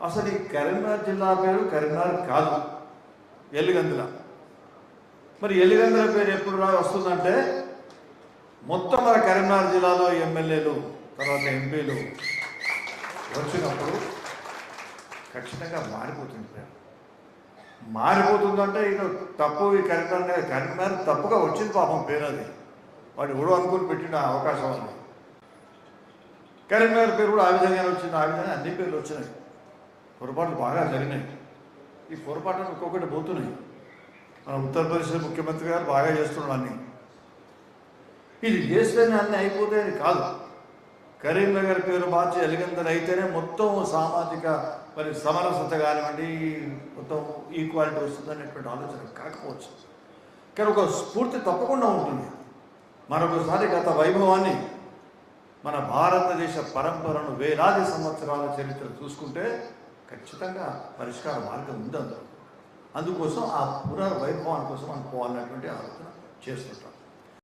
అసలు ఈ కరీంనగర్ జిల్లా పేరు కరీంనగర్ కాదు, ఎలిగందుల. మరి ఎలిగందుల పేరు ఎప్పుడు వస్తుందంటే మొత్తం మన కరీంనగర్ జిల్లాలో ఎమ్మెల్యేలు తర్వాత ఎంపీలు వచ్చినప్పుడు ఖచ్చితంగా మారిపోతుంది పేరు. మారిపోతుందంటే ఇక తప్పు ఈ కరీంనగర్ తప్పుగా వచ్చింది పాపం పేరు. అది వాడు ఎవడో అనుకుని పెట్టిన అవకాశం అది. కరీంనగర్ పేరు కూడా ఆ విధంగానే వచ్చింది. ఆ విధంగా అన్ని పేర్లు వచ్చినాయి. పొరపాట్లు బాగా జరిగినాయి. ఈ పొరపాట్లు ఒక్కొక్కటి పోతున్నాయి. మన ఉత్తరప్రదేశ్ ముఖ్యమంత్రి గారు బాగా చేస్తున్నాడు అన్నీ. ఇది చేస్తేనే అన్నీ అయిపోతాయని కాదు. కరీంనగర్ పేరు మార్చి ఎలిగందలు అయితేనే మొత్తం సామాజిక మరి సమరసత కానివ్వండి, మొత్తం ఈక్వాలిటీ వస్తుంది అనేటువంటి ఆలోచన కాకపోవచ్చు. కానీ ఒక స్ఫూర్తి తప్పకుండా ఉంటుంది. మరొకసారి గత వైభవాన్ని, మన భారతదేశ పరంపరను వేలాది సంవత్సరాల చరిత్ర చూసుకుంటే ఖచ్చితంగా పరిష్కార మార్గం ఉంది అందుకోసం ఆ పునర్వైభవాని కోసం అనుకోవాలన్నటువంటి ఆలోచన చేస్తుంటాం.